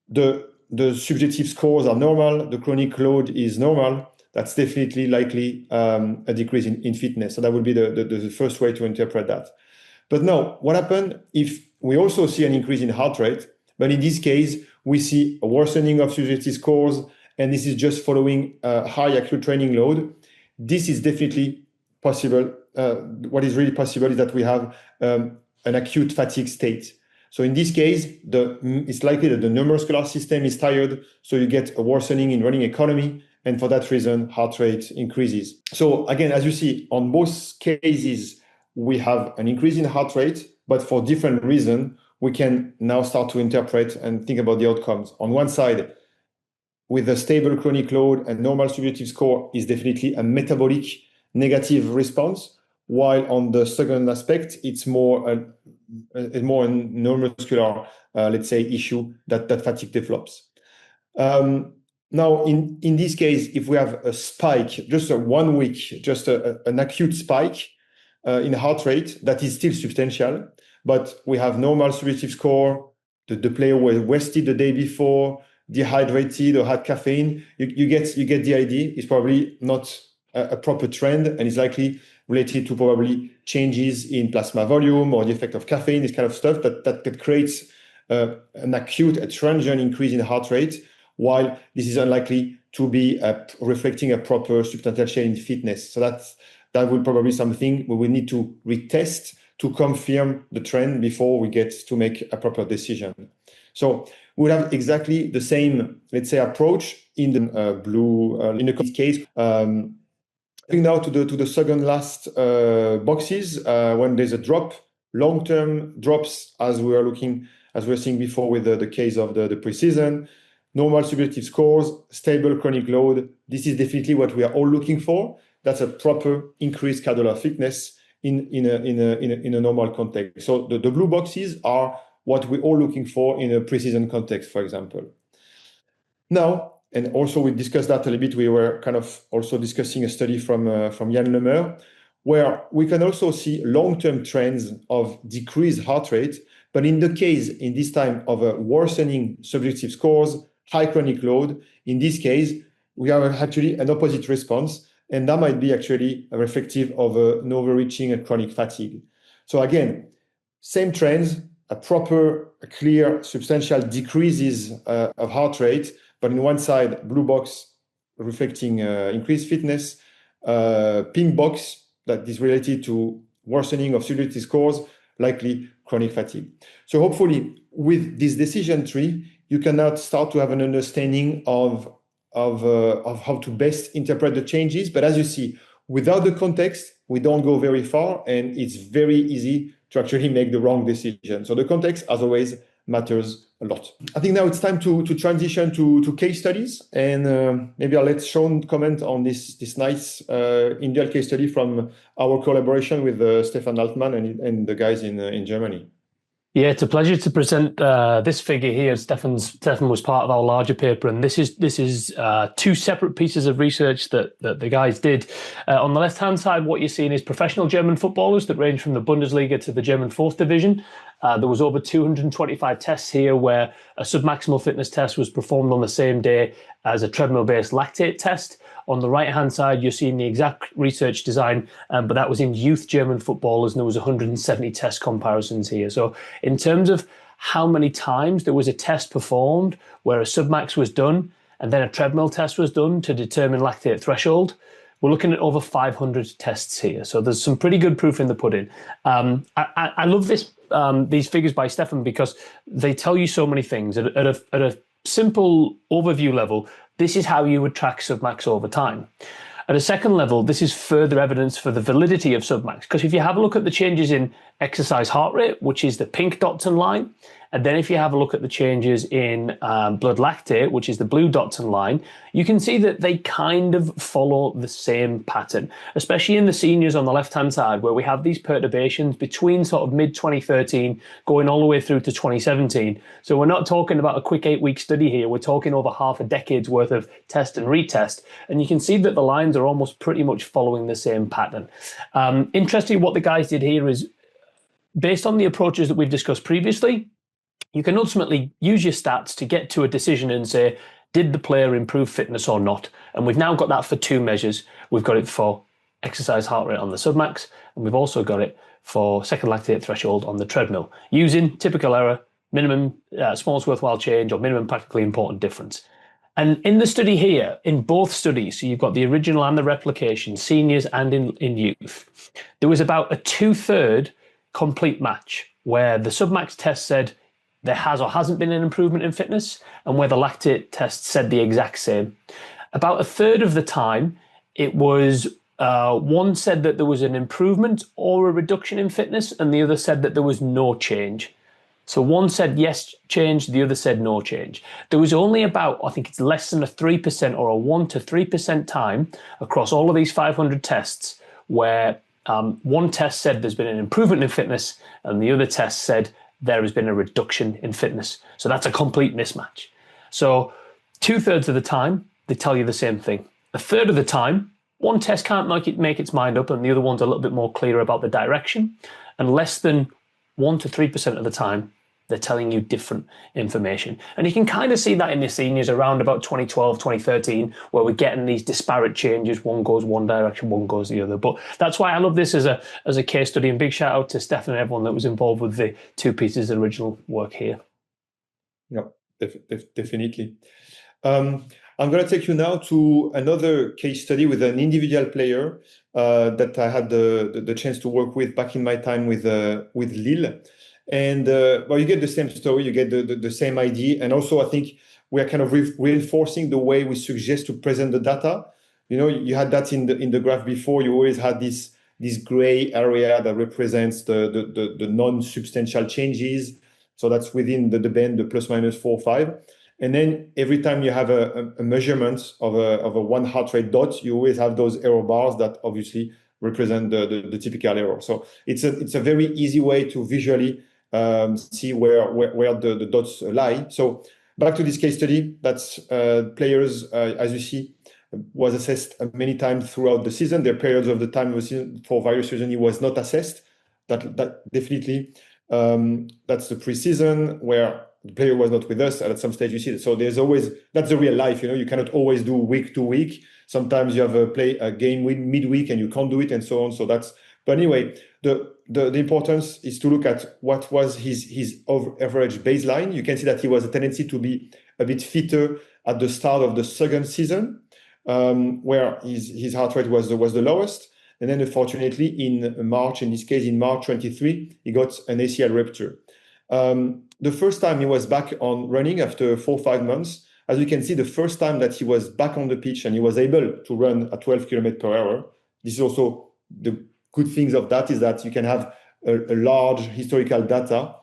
The subjective scores are normal, the chronic load is normal. That's definitely likely a decrease in fitness. So that would be the first way to interpret that. But now, what happened if we also see an increase in heart rate, but in this case, we see a worsening of subjective scores, and this is just following a high acute training load? This is definitely possible. What is really possible is that we have an acute fatigue state. So in this case, it's likely that the neuromuscular system is tired, so you get a worsening in running economy, and for that reason, heart rate increases. So again, as you see, on both cases, we have an increase in heart rate, but for different reasons, we can now start to interpret and think about the outcomes. On one side, with a stable chronic load and normal subjective score is definitely a metabolic negative response, while on the second aspect, it's more a neuromuscular, let's say, issue that fatigue develops. Now, in this case, if we have a spike, just 1 week, just an acute spike in heart rate, that is still substantial, but we have normal subjective score, the player was wasted the day before, dehydrated or had caffeine, you get the idea. It's probably not a proper trend, and it's likely related to probably changes in plasma volume or the effect of caffeine, this kind of stuff that creates an acute, a transient increase in heart rate, while this is unlikely to be reflecting a proper substantial change in fitness. So that will probably something we will need to retest to confirm the trend before we get to make a proper decision. So we'll have exactly the same, let's say, approach in the blue, in the case. Now to the second last boxes, when there's a drop, long-term drops, as we were seeing before with the case of the preseason, normal subjective scores, stable chronic load. This is definitely what we are all looking for. That's a proper increased cardiovascular fitness in a normal context. So the blue boxes are what we're all looking for in a preseason context, for example. Now, and also we discussed that a little bit. We were kind of also discussing a study from Jan Lemmer, where we can also see long-term trends of decreased heart rate. But in the case, in this time of a worsening subjective scores, high chronic load, in this case, we have actually an opposite response. And that might be actually reflective of an overreaching and chronic fatigue. So again, same trends, a proper, clear, substantial decreases of heart rate, but in one side, blue box reflecting increased fitness, pink box that is related to worsening of subjective scores, likely chronic fatigue. So hopefully, with this decision tree, you can now start to have an understanding of how to best interpret the changes. But as you see, without the context, we don't go very far, and it's very easy to actually make the wrong decision. So the context, as always, matters a lot. I think now it's time to transition to case studies, and maybe I'll let Shaun comment on this nice Indian case study from our collaboration with Stefan Altman and the guys in Germany. Yeah, it's a pleasure to present this figure here. Stefan was part of our larger paper, and this is two separate pieces of research that the guys did. On the left-hand side, what you're seeing is professional German footballers that range from the Bundesliga to the German 4th division. There was over 225 tests here where a submaximal fitness test was performed on the same day as a treadmill-based lactate test. On the right-hand side, you're seeing the exact research design, but that was in youth German footballers, and there was 170 test comparisons here. So in terms of how many times there was a test performed where a submax was done and then a treadmill test was done to determine lactate threshold, we're looking at over 500 tests here. So there's some pretty good proof in the pudding. I love these figures by Stefan because they tell you so many things. At a simple overview level, this is how you would track submax over time. At a second level, this is further evidence for the validity of submax. Because if you have a look at the changes in exercise heart rate, which is the pink dots and line, And then if you have a look at the changes in blood lactate, which is the blue dots and line, you can see that they kind of follow the same pattern, especially in the seniors on the left-hand side, where we have these perturbations between sort of mid-2013 going all the way through to 2017. So we're not talking about a quick 8-week study here. We're talking over half a decade's worth of test and retest. And you can see that the lines are almost pretty much following the same pattern. Interesting, what the guys did here is, based on the approaches that we've discussed previously, you can ultimately use your stats to get to a decision and say, did the player improve fitness or not? And we've now got that for 2 measures. We've got it for exercise heart rate on the submax, and we've also got it for second lactate threshold on the treadmill, using typical error, minimum smallest worthwhile change, or minimum practically important difference. And in the study here, in both studies, so you've got the original and the replication, seniors and in youth, there was about a 2/3 complete match, where the submax test said there has or hasn't been an improvement in fitness, and where the lactate test said the exact same. About a third of the time, it was one said that there was an improvement or a reduction in fitness, and the other said that there was no change. So one said yes change, the other said no change. There was only about, I think it's less than a 3% or a 1 to 3% time across all of these 500 tests where one test said there's been an improvement in fitness and the other test said there has been a reduction in fitness. So that's a complete mismatch. So 2/3 of the time, they tell you the same thing. A third of the time, one test can't make its mind up and the other one's a little bit more clear about the direction. And less than 1 to 3% of the time, they're telling you different information. And you can kind of see that in the seniors around about 2012, 2013, where we're getting these disparate changes. One goes one direction, one goes the other. But that's why I love this as a case study. And big shout out to Stefan and everyone that was involved with the 2 pieces of original work here. Yeah, definitely. I'm going to take you now to another case study with an individual player that I had the chance to work with back in my time with Lille. And well, you get the same story, you get the same idea. And also, I think we are kind of reinforcing the way we suggest to present the data. You know, you had that in the graph before. You always had this gray area that represents the non-substantial changes. So that's within the band, the plus minus 4 or 5. And then every time you have a measurement of a 1 heart rate dot, you always have those error bars that obviously represent the typical error. So it's a very easy way to visually see where the dots lie. So back to this case study, that's players, as you see, was assessed many times throughout the season. There are periods of the time of the season for various reasons he was not assessed. That definitely, that's the preseason where the player was not with us, and at some stage you see it. So there's always, that's the real life, you know, you cannot always do week to week. Sometimes you have a game midweek and you can't do it and so on. So that's, but anyway, the importance is to look at what was his average baseline. You can see that he was a tendency to be a bit fitter at the start of the second season, where his heart rate was the lowest. And then unfortunately in March, in this case, in March 23, he got an ACL rupture. The first time he was back on running after 4 or 5 months, as you can see, the first time that he was back on the pitch and he was able to run at 12 km per hour, this is also the good things of that, is that you can have a large historical data.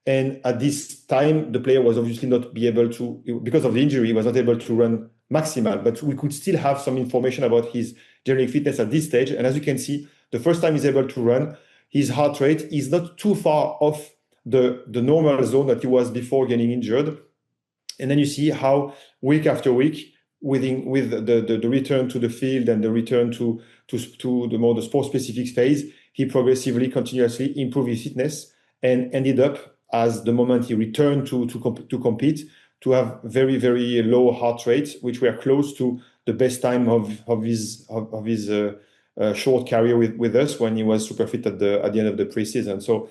And at this time, the player was obviously not be able to, because of the injury, he was not able to run maximal, but we could still have some information about his genetic fitness at this stage. And as you can see, the first time he's able to run, his heart rate is not too far off the normal zone that he was before getting injured. And then you see how week after week, with the return to the field and the return to the sport specific phase, he progressively, continuously improved his fitness and ended up, as the moment he returned to compete, to have very, very low heart rates, which were close to the best time of his short career with us, when he was super fit at the end of the preseason. So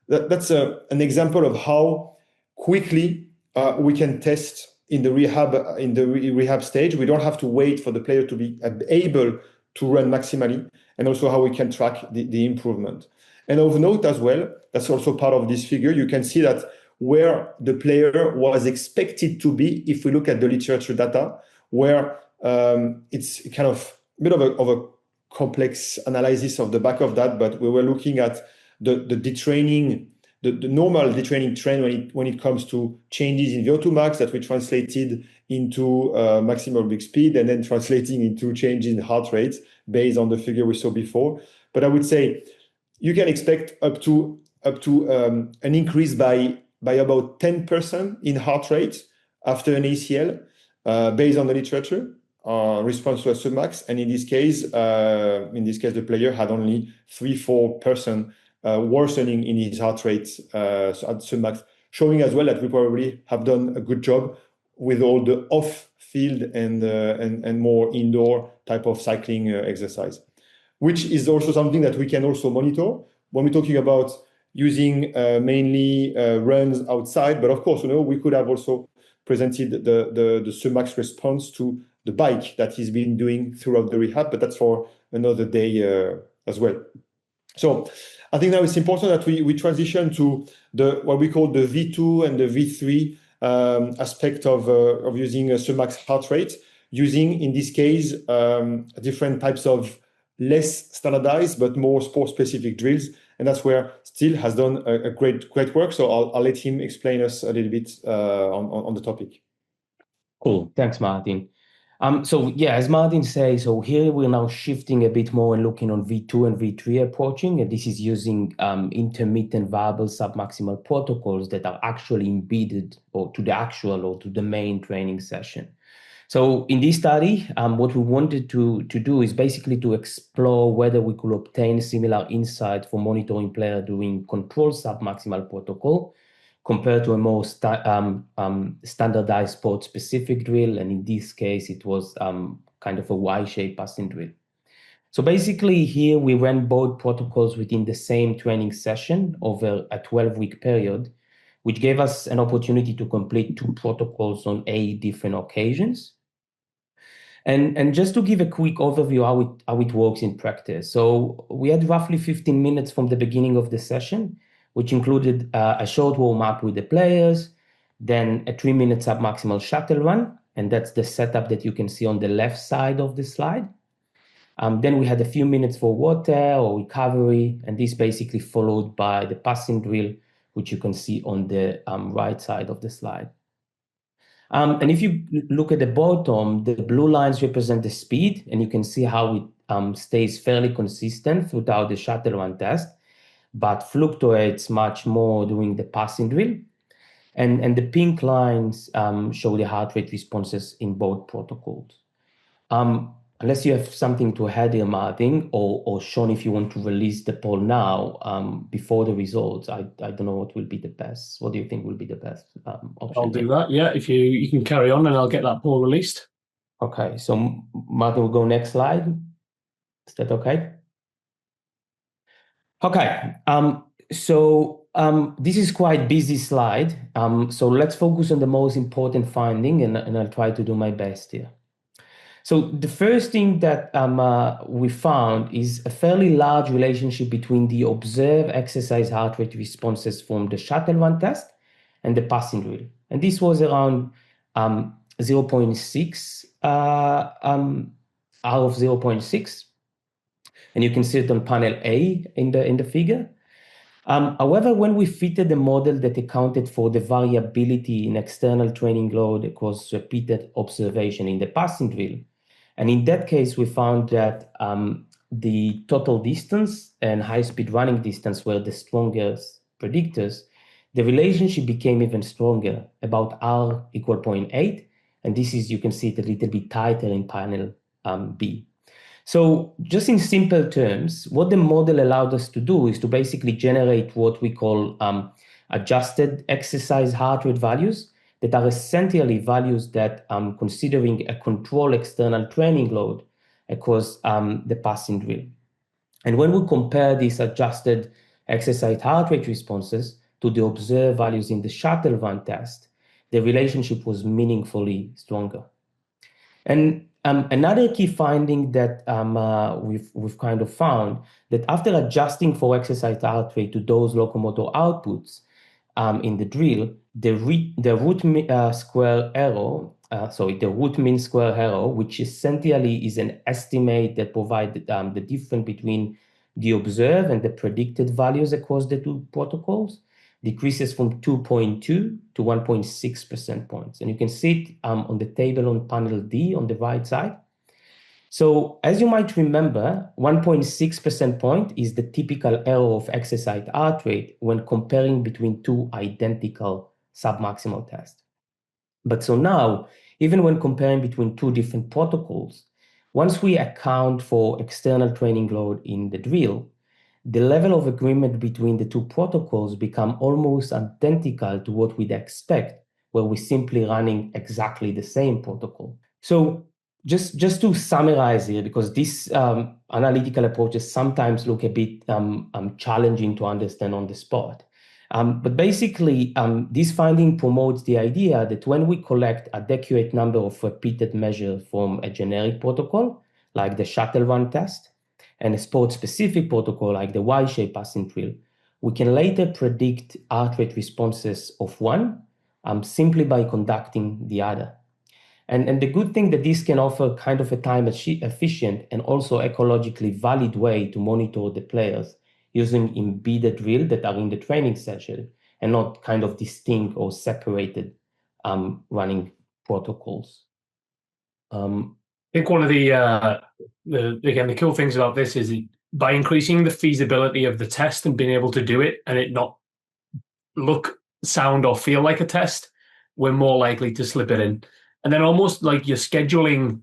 that's an example of how quickly we can test in the rehab stage. We don't have to wait for the player to be able to run maximally, and also how we can track the improvement. And of note as well, that's also part of this figure, you can see that where the player was expected to be, if we look at the literature data, where it's kind of a bit of a complex analysis of the back of that, but we were looking at the detraining the normal detraining trend when it comes to changes in VO2 max that we translated into maximal peak speed and then translating into changes in heart rate based on the figure we saw before. But I would say you can expect up to an increase by about 10% in heart rate after an ACL based on the literature response to a submax. And in this case, the player had only 3-4% worsening in his heart rate at submax, showing as well that we probably have done a good job with all the off-field and more indoor type of cycling exercise, which is also something that we can also monitor when we're talking about using mainly runs outside. But of course, we could have also presented the submax response to the bike that he's been doing throughout the rehab, but that's for another day as well. So I think now it's important that we transition to what we call the V2 and the V3 aspect of using a submax heart rate, using, in this case, different types of less standardized but more sport-specific drills. And that's where Tzlil has done a great work. So I'll let him explain us a little bit on the topic. Cool. Thanks, Martin. So yeah, as Martin says, so here we're now shifting a bit more and looking on V2 and V3 approaching, and this is using intermittent variable submaximal protocols that are actually embedded or to the actual or to the main training session. So in this study, what we wanted to do is basically to explore whether we could obtain similar insight for monitoring player doing controlled submaximal protocol compared to a more standardized sport-specific drill. And in this case, it was kind of a Y-shaped passing drill. So basically here we ran both protocols within the same training session over a 12-week period, which gave us an opportunity to complete 2 protocols on 8 different occasions. And just to give a quick overview how it works in practice. So we had roughly 15 minutes from the beginning of the session, which included a short warm-up with the players, then a 3-minute submaximal shuttle run, and that's the setup that you can see on the left side of the slide. Then we had a few minutes for water or recovery, and this basically followed by the passing drill, which you can see on the right side of the slide. And if you look at the bottom, the blue lines represent the speed, and you can see how it stays fairly consistent throughout the shuttle run test, but fluctuates much more during the passing drill. And the pink lines show the heart rate responses in both protocols. Unless you have something to add here, Martin, or Shaun, if you want to release the poll now before the results, I don't know what will be the best. What do you think will be the best option? I'll do that. Yeah, if you can carry on, and I'll get that poll released. Okay, so Martin will go next slide. Is that okay? Okay. So this is quite busy slide. So let's focus on the most important finding, and I'll try to do my best here. So the first thing that we found is a fairly large relationship between the observed exercise heart rate responses from the shuttle run test and the passing drill. And this was around 0.6 out of 0.6. And you can see it on panel A in the figure. However, when we fitted the model that accounted for the variability in external training load across repeated observation in the passing drill, and in that case, we found that the total distance and high-speed running distance were the strongest predictors. The relationship became even stronger, about R equal 0.8. And this is, you can see it a little bit tighter in panel B. So just in simple terms, what the model allowed us to do is to basically generate what we call adjusted exercise heart rate values that are essentially values that considering a control external training load across the passing drill. And when we compare these adjusted exercise heart rate responses to the observed values in the shuttle run test, the relationship was meaningfully stronger. And another key finding that we've kind of found that after adjusting for exercise heart rate to those locomotor outputs in the drill, the root mean square error, which essentially is an estimate that provides the difference between the observed and the predicted values across the 2 protocols, decreases from 2.2 to 1.6 percentage points. And you can see it on the table on panel D on the right side. So as you might remember, 1.6 percentage point is the typical error of exercise heart rate when comparing between two identical submaximal tests. But so now, even when comparing between two different protocols, once we account for external training load in the drill, the level of agreement between the two protocols become almost identical to what we'd expect, where we're simply running exactly the same protocol. So just to summarize here, because these analytical approaches sometimes look a bit challenging to understand on the spot. But basically, this finding promotes the idea that when we collect adequate number of repeated measures from a generic protocol, like the shuttle run test, and a sport-specific protocol like the Y-shaped passing drill, we can later predict heart rate responses of one simply by conducting the other. And the good thing that this can offer kind of a time-efficient and also ecologically valid way to monitor the players using embedded drill that are in the training session and not kind of distinct or separated running protocols. I think one of the cool things about this is by increasing the feasibility of the test and being able to do it and it not look, sound, or feel like a test, we're more likely to slip it in. And then almost like you're scheduling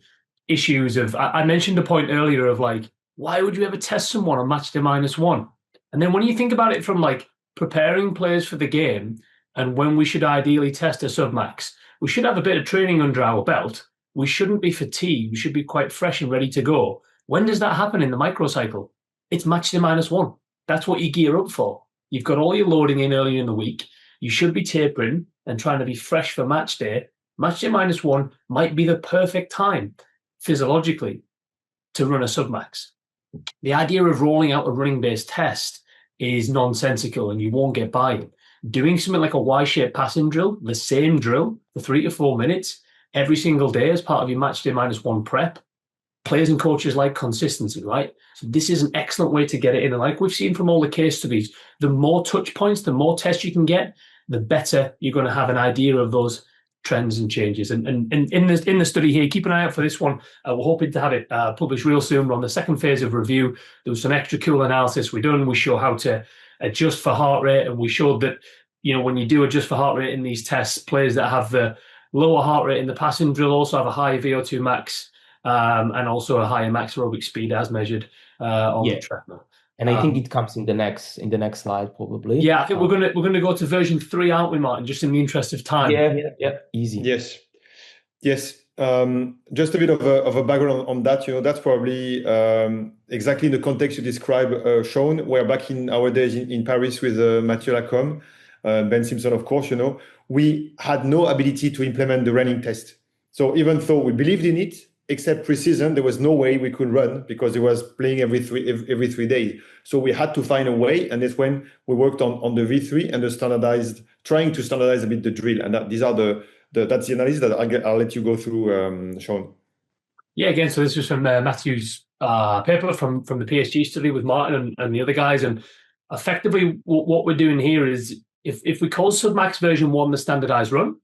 issues of, I mentioned a point earlier of like, why would you ever test someone on match day -1? And then when you think about it from like preparing players for the game and when we should ideally test a submax, we should have a bit of training under our belt. We shouldn't be fatigued. We should be quite fresh and ready to go. When does that happen in the microcycle? It's match day -1. That's what you gear up for. You've got all your loading in early in the week. You should be tapering and trying to be fresh for match day. Match day -1 might be the perfect time physiologically to run a submax. The idea of rolling out a running-based test is nonsensical and you won't get by it. Doing something like a Y-shaped passing drill, the same drill for 3 to 4 minutes every single day as part of your match day -1 prep, players and coaches like consistency, right? So this is an excellent way to get it in. And like we've seen from all the case studies, the more touch points, the more tests you can get, the better you're going to have an idea of those trends and changes. And in the study here, keep an eye out for this one. We're hoping to have it published real soon. We're on the second phase of review. There was some extra cool analysis we done. We show how to adjust for heart rate, and we showed that, you know, when you do adjust for heart rate in these tests, players that have the lower heart rate in the passing drill also have a higher VO2 max and also a higher max aerobic speed as measured on the treadmill. And I think it comes in the next slide, probably. Yeah, I think we're gonna go to version 3, aren't we, Martin? Just in the interest of time. Yeah, easy. Yes. Just a bit of a background on that. You know, that's probably exactly in the context you described, Shaun. We're back in our days in Paris with Mathieu Lacombe, Ben Simpson, of course. You know, we had no ability to implement the running test. So even though we believed in it, except pre-season, there was no way we could run because it was playing every 3 days. So we had to find a way, and that's when we worked on the V3 and trying to standardize a bit the drill. And that's the analysis that I'll let you go through, Shaun. Yeah, again, so this was from Matthew's paper from the PSG study with Martin and the other guys. And effectively, what we're doing here is if we call Submax version 1 the standardized run,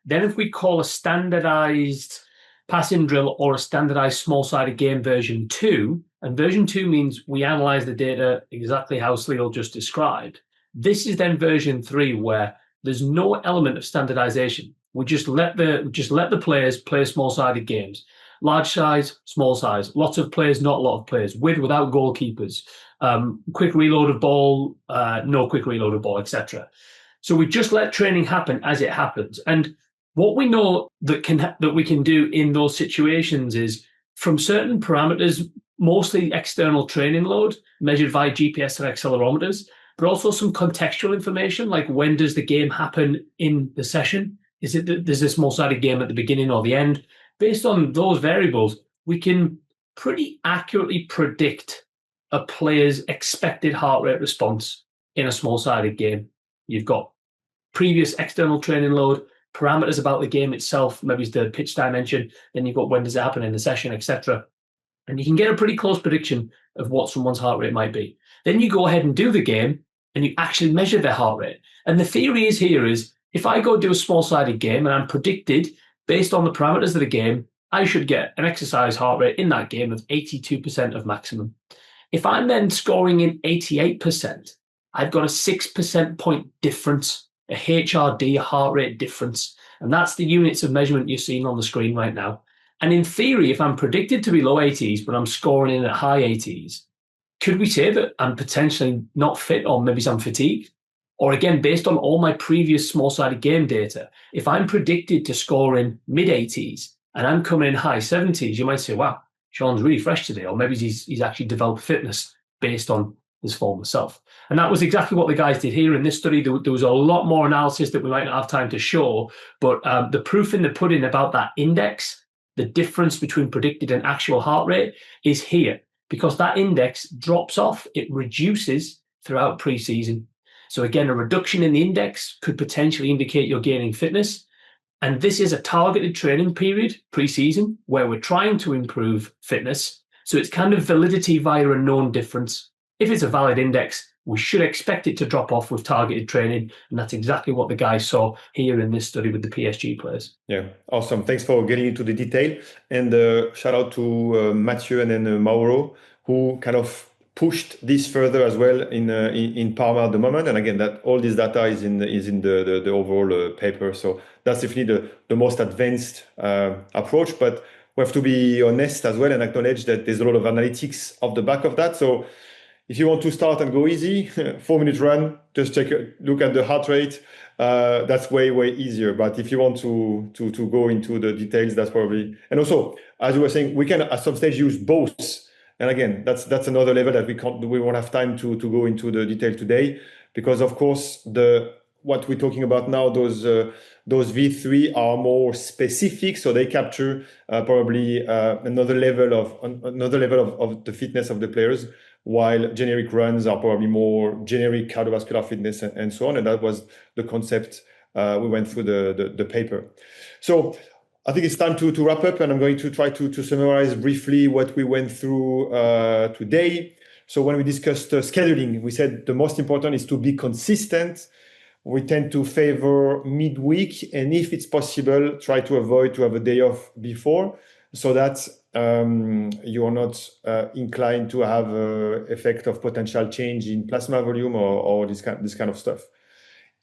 then if we call a standardized passing drill or a standardized small-sided game version 2, and version 2 means we analyze the data exactly how Tzlil just described. This is then version 3 where there's no element of standardization. We just let the players play small-sided games. Large size, small size, lots of players, not a lot of players, with, without goalkeepers, quick reload of ball, no quick reload of ball, etc. So we just let training happen as it happens. And what we know that we can do in those situations is from certain parameters, mostly external training load measured via GPS and accelerometers, but also some contextual information like when does the game happen in the session? There's a small-sided game at the beginning or the end? Based on those variables, we can pretty accurately predict a player's expected heart rate response in a small-sided game. You've got previous external training load, parameters about the game itself, maybe it's the pitch dimension, then you've got when does it happen in the session, etc. And you can get a pretty close prediction of what someone's heart rate might be. Then you go ahead and do the game, and you actually measure their heart rate. And the theory is here is if I go do a small-sided game and I'm predicted based on the parameters of the game, I should get an exercise heart rate in that game of 82% of maximum. If I'm then scoring in 88%, I've got a 6% point difference, a HRD, a heart rate difference. And that's the units of measurement you're seeing on the screen right now. And in theory, if I'm predicted to be low 80s, but I'm scoring in at high 80s, could we say that I'm potentially not fit or maybe I'm fatigued? Or again, based on all my previous small-sided game data, if I'm predicted to score in mid-80s and I'm coming in high 70s, you might say, wow, Shaun's really fresh today, or maybe he's actually developed fitness based on his former self. And that was exactly what the guys did here in this study. There was a lot more analysis that we might not have time to show, but the proof in the pudding about that index, the difference between predicted and actual heart rate, is here. Because that index drops off, it reduces throughout pre-season. So again, a reduction in the index could potentially indicate you're gaining fitness. And this is a targeted training period, pre-season, where we're trying to improve fitness. So it's kind of validity via a known difference. If it's a valid index, we should expect it to drop off with targeted training. And that's exactly what the guys saw here in this study with the PSG players. Yeah, awesome. Thanks for getting into the detail. And shout out to Mathieu and then Mauro, who kind of pushed this further as well in Parma at the moment. And again, that all this data is in the overall paper. So that's definitely the most advanced approach. But we have to be honest as well and acknowledge that there's a lot of analytics off the back of that. So if you want to start and go easy, 4-minute run, just look at the heart rate. That's way easier. But if you want to go into the details, that's probably, and also as you were saying, we can at some stage use both. And again, that's another level that we won't have time to go into the detail today, because of course what we're talking about now, those V3 are more specific, so they capture probably another level of the fitness of the players, while generic runs are probably more generic cardiovascular fitness and so on. And that was the concept we went through the paper. So I think it's time to wrap up, and I'm going to try to summarize briefly what we went through today. So when we discussed scheduling, we said the most important is to be consistent. We tend to favor midweek, and if it's possible, try to avoid to have a day off before, so that you are not inclined to have an effect of potential change in plasma volume or this kind of stuff.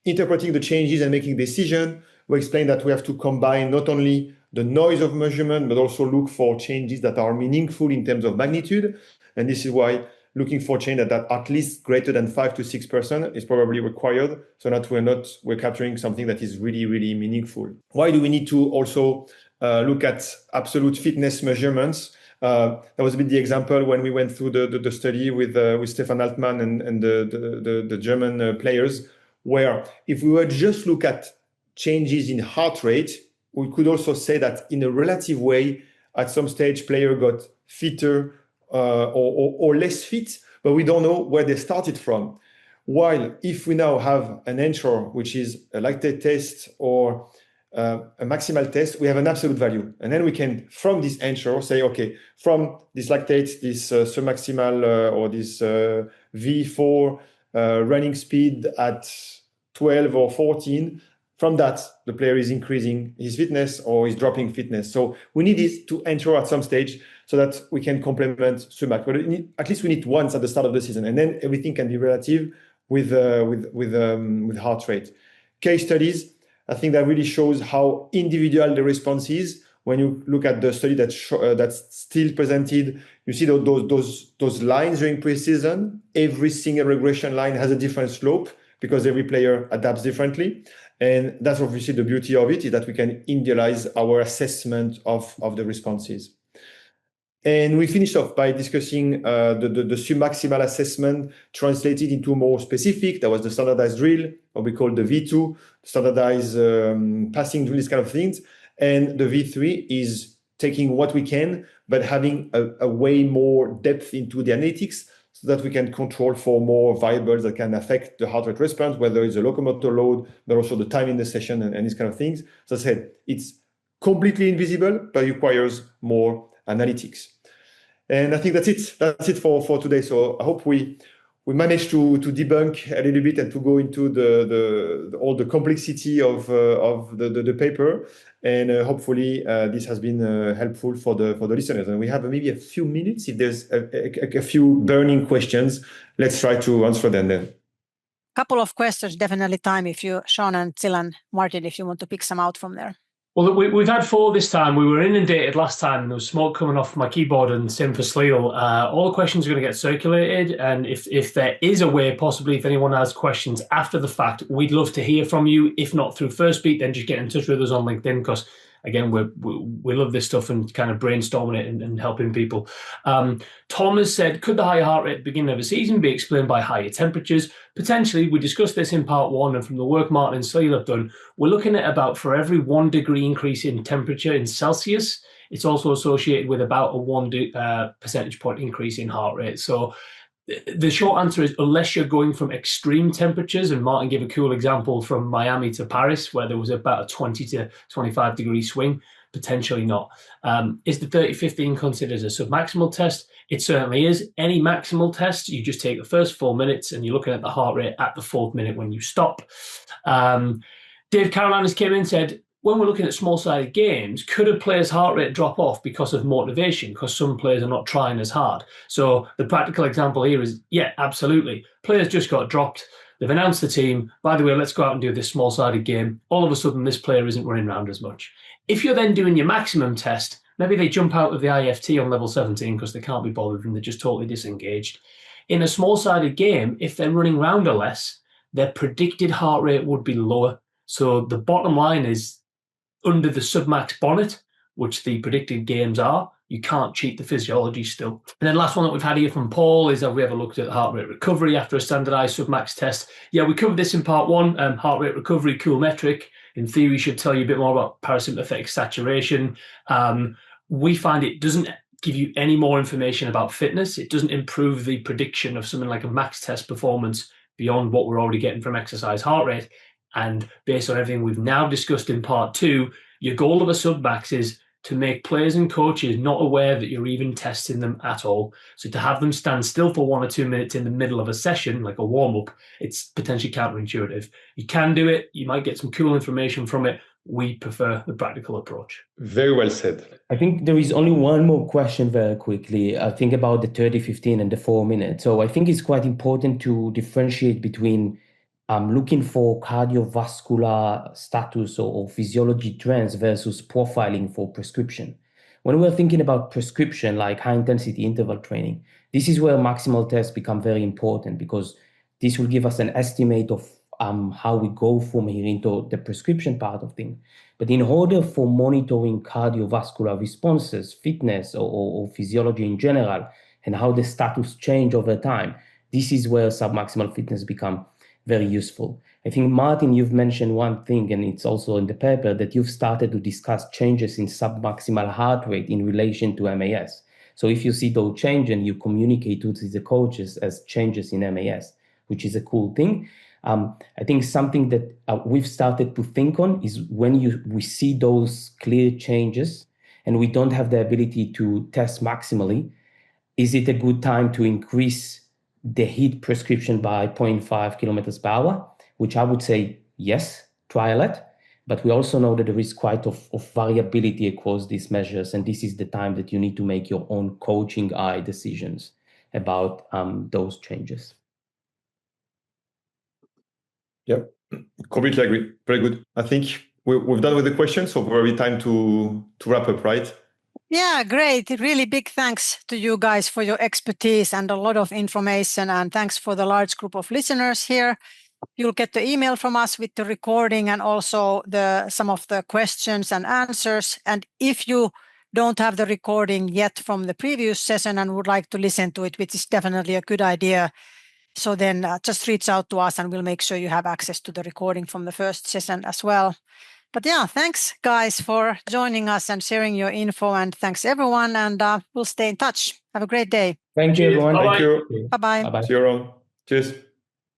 Interpreting the changes and making decision, we explained that we have to combine not only the noise of measurement, but also look for changes that are meaningful in terms of magnitude. And this is why looking for change that at least greater than 5 to 6% is probably required, so that we're capturing something that is really meaningful. Why do we need to also look at absolute fitness measurements? That was a bit the example when we went through the study with Stefan Altmann and the German players, where if we were just look at changes in heart rate, we could also say that in a relative way, at some stage, player got fitter or less fit, but we don't know where they started from. While if we now have an ENSURE, which is a lactate test or a maximal test, we have an absolute value. And then we can, from this ENSURE, say, okay, from this lactate, this submaximal or this V4 running speed at 12 or 14, from that, the player is increasing his fitness or is dropping fitness. So we need this to enter at some stage so that we can complement Submax. But at least we need once at the start of the season, and then everything can be relative with heart rate. Case studies, I think that really shows how individual the response is. When you look at the study that's still presented, you see those lines during preseason. Every single regression line has a different slope because every player adapts differently. And that's obviously the beauty of it, is that we can individualize our assessment of the responses. And we finished off by discussing the submaximal assessment translated into more specific. That was the standardized drill, what we call the V2, standardized passing drill, these kind of things. And the V3 is taking what we can, but having a way more depth into the analytics, so that we can control for more variables that can affect the heart rate response, whether it's a locomotor load, but also the time in the session and these kind of things. So as I said, it's completely invisible, but requires more analytics. And I think that's it. That's it for today. So I hope we we managed to debunk a little bit and to go into all the complexity of the paper. And hopefully this has been helpful for the listeners. And we have maybe a few minutes. If there's a few burning questions, let's try to answer them then. Couple of questions, definitely time if you, Shaun and Tzlil and Martin, if you want to pick some out from there. Well, we've had 4 this time. We were inundated last time, and there was smoke coming off my keyboard, and same for Tzlil. All the questions are going to get circulated, and if there is a way, possibly if anyone has questions after the fact, we'd love to hear from you. If not through Firstbeat, then just get in touch with us on LinkedIn, because again, we love this stuff and kind of brainstorming it and helping people. Thomas said, could the higher heart rate at the beginning of a season be explained by higher temperatures? Potentially. We discussed this in part 1, and from the work Martin and Tzlil have done, we're looking at about for every 1 degree increase in temperature in Celsius, it's also associated with about a 1 percentage point increase in heart rate. So the short answer is, unless you're going from extreme temperatures, and Martin gave a cool example from Miami to Paris, where there was about a 20 to 25 degree swing, potentially not. Is the 30-15 considered a submaximal test? It certainly is. Any maximal test, you just take the first 4 minutes and you're looking at the heart rate at the 4th minute when you stop. Dave Carolinas came in and said, when we're looking at small-sided games, could a player's heart rate drop off because of motivation, because some players are not trying as hard? So the practical example here is, yeah, absolutely. Players just got dropped. They've announced the team, by the way, let's go out and do this small-sided game. All of a sudden, this player isn't running around as much. If you're then doing your maximum test, maybe they jump out of the IFT on level 17 because they can't be bothered and they're just totally disengaged. In a small-sided game, if they're running around or less, their predicted heart rate would be lower. So the bottom line is, under the submax bonnet, which the predicted games are, you can't cheat the physiology still. And then last one that we've had here from Paul is, have we ever looked at heart rate recovery after a standardized submax test? Yeah, we covered this in part 1. Heart rate recovery, cool metric. In theory, should tell you a bit more about parasympathetic saturation. We find it doesn't give you any more information about fitness. It doesn't improve the prediction of something like a max test performance beyond what we're already getting from exercise heart rate. And based on everything we've now discussed in part 2, your goal of a submax is to make players and coaches not aware that you're even testing them at all. So to have them stand still for 1 or 2 minutes in the middle of a session, like a warm-up, it's potentially counterintuitive. You can do it. You might get some cool information from it. We prefer the practical approach. Very well said. I think there is only one more question very quickly. I think about the 30-15 and the 4 minutes. So I think it's quite important to differentiate between looking for cardiovascular status or physiology trends versus profiling for prescription. When we're thinking about prescription, like high-intensity interval training, this is where maximal tests become very important, because this will give us an estimate of how we go from here into the prescription part of things. But in order for monitoring cardiovascular responses, fitness, or physiology in general, and how the status change over time, this is where submaximal fitness become very useful. I think, Martin, you've mentioned one thing, and it's also in the paper, that you've started to discuss changes in submaximal heart rate in relation to MAS. So if you see those changes and you communicate to the coaches as changes in MAS, which is a cool thing. I think something that we've started to think on is when we see those clear changes and we don't have the ability to test maximally, is it a good time to increase the HIIT prescription by 0.5 kilometers per hour, which I would say, yes, trial it. But we also know that there is quite of variability across these measures. And this is the time that you need to make your own coaching eye decisions about those changes. Yep, completely agree. Very good. I think we've done with the questions, so probably time to wrap up, right? Yeah, great. Really big thanks to you guys for your expertise and a lot of information. And thanks for the large group of listeners here. You'll get the email from us with the recording and also some of the questions and answers. And if you don't have the recording yet from the previous session and would like to listen to it, which is definitely a good idea, so then just reach out to us and we'll make sure you have access to the recording from the first session as well. But yeah, thanks guys for joining us and sharing your info, and thanks everyone, and we'll stay in touch. Have a great day. Thank you, everyone. Thank you. Bye-bye. Bye-bye. See you around. Cheers.